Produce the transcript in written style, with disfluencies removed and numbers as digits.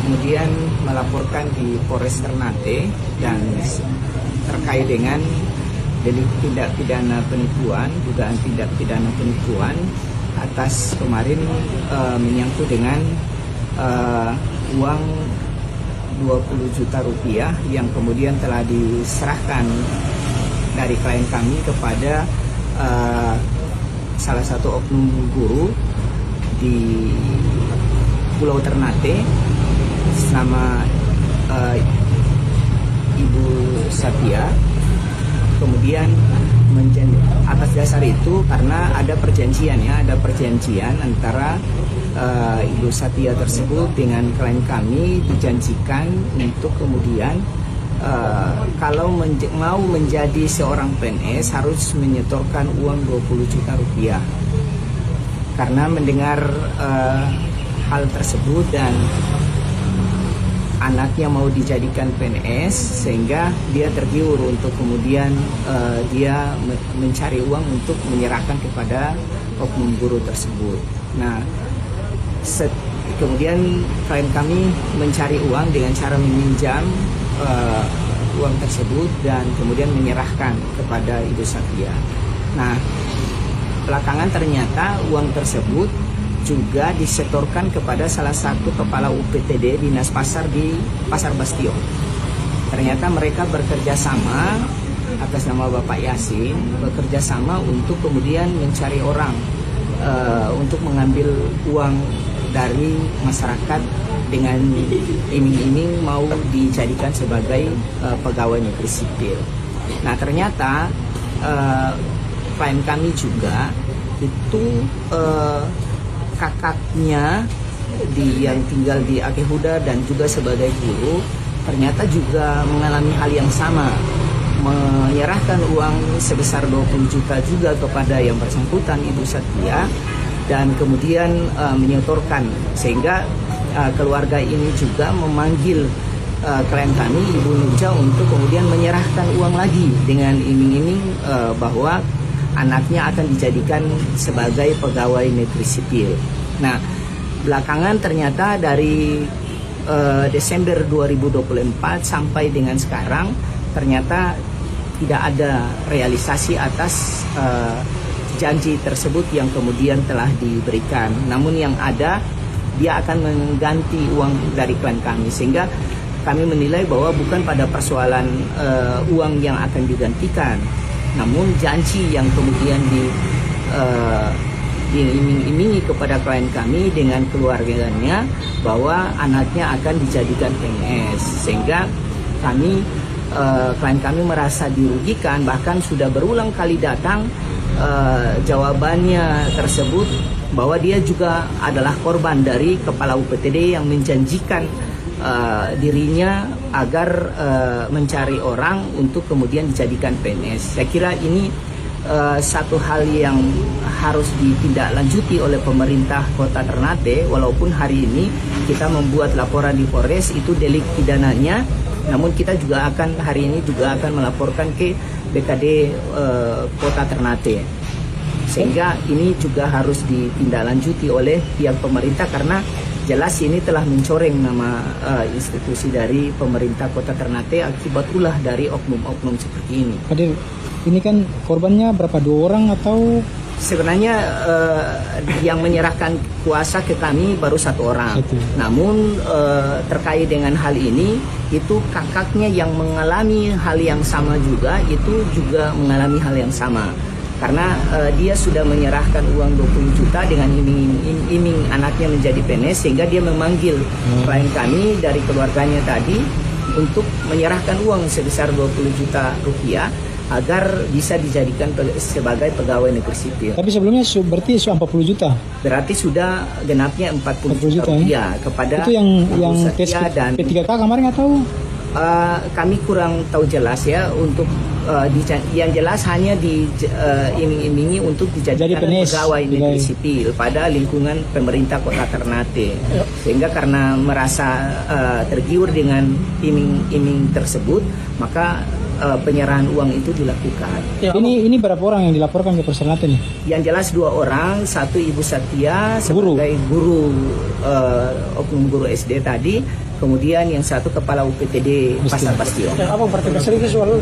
kemudian melaporkan di Polres Ternate dan terkait dengan delik tindak pidana penipuan, dugaan tindak pidana penipuan atas kemarin menyangkut dengan uang 20 juta rupiah yang kemudian telah diserahkan dari klien kami kepada salah satu oknum guru di Pulau Ternate sama Ibu Satya. Kemudian atas dasar itu karena ada perjanjian antara Ibu Satya tersebut dengan klien kami, dijanjikan untuk kemudian kalau mau menjadi seorang PNS harus menyetorkan uang 20 juta rupiah. Karena mendengar hal tersebut dan anaknya mau dijadikan PNS, sehingga dia tergiur untuk kemudian dia mencari uang untuk menyerahkan kepada oknum guru tersebut. Nah, kemudian klien kami mencari uang dengan cara meminjam uang tersebut dan kemudian menyerahkan kepada Ibu Satya. Nah, belakangan ternyata uang tersebut juga disetorkan kepada salah satu kepala UPTD Dinas Pasar di Pasar Bastion. Ternyata mereka bekerja sama atas nama Bapak Yasin, bekerja sama untuk kemudian mencari orang untuk mengambil uang dari masyarakat dengan iming-iming mau dijadikan sebagai pegawai negeri sipil. Nah, ternyata klien kami juga itu kakaknya yang tinggal di Aceh Huda dan juga sebagai guru ternyata juga mengalami hal yang sama, menyerahkan uang sebesar 20 juta juga kepada yang bersangkutan Ibu Satya dan kemudian menyetorkan, sehingga keluarga ini juga memanggil klien kami Ibu Nuja untuk kemudian menyerahkan uang lagi dengan iming-iming bahwa anaknya akan dijadikan sebagai pegawai negeri sipil. Nah, belakangan ternyata dari Desember 2024 sampai dengan sekarang ternyata tidak ada realisasi atas janji tersebut yang kemudian telah diberikan. Namun yang ada, dia akan mengganti uang dari klien kami, sehingga kami menilai bahwa bukan pada persoalan uang yang akan digantikan, namun janji yang kemudian diiming-imingi kepada klien kami dengan keluarganya bahwa anaknya akan dijadikan PNS, sehingga klien kami merasa dirugikan. Bahkan sudah berulang kali datang jawabannya tersebut bahwa dia juga adalah korban dari kepala UPTD yang menjanjikan dirinya agar mencari orang untuk kemudian dijadikan PNS. Saya kira ini satu hal yang harus ditindaklanjuti oleh pemerintah Kota Ternate. Walaupun hari ini kita membuat laporan di Polres itu delik pidananya, namun kita juga akan hari ini juga akan melaporkan ke BKD Kota Ternate, sehingga ini juga harus ditindaklanjuti oleh pihak pemerintah karena jelas ini telah mencoreng nama institusi dari pemerintah Kota Ternate akibat ulah dari oknum-oknum seperti ini. Kadir, ini kan korbannya berapa, 2 orang atau? Sebenarnya yang menyerahkan kuasa ke kami baru 1 orang. Namun terkait dengan hal ini, itu kakaknya yang mengalami hal yang sama juga, itu juga mengalami hal yang sama. Karena dia sudah menyerahkan uang 20 juta dengan iming anaknya menjadi PNS, sehingga dia memanggil klien kami dari keluarganya tadi untuk menyerahkan uang sebesar 20 juta rupiah agar bisa dijadikan sebagai pegawai negeri sipil. Tapi sebelumnya berarti 40 juta? Berarti sudah genapnya 40 juta rupiah kepada itu yang tes dan P3K kemarin atau? Kami kurang tahu jelas ya, untuk yang jelas hanya diiming-imingi untuk dijadikan pegawai negeri sipil pada lingkungan pemerintah Kota Ternate, sehingga karena merasa tergiur dengan iming-iming tersebut, maka penyerahan uang itu dilakukan. Ini berapa orang yang dilaporkan ke Polres Ternate nih? Yang jelas 2 orang, satu Ibu Satya sebagai guru oknum guru SD tadi, Kemudian yang satu kepala UPTD Pasar Bastion. Ya, abang berarti serius soal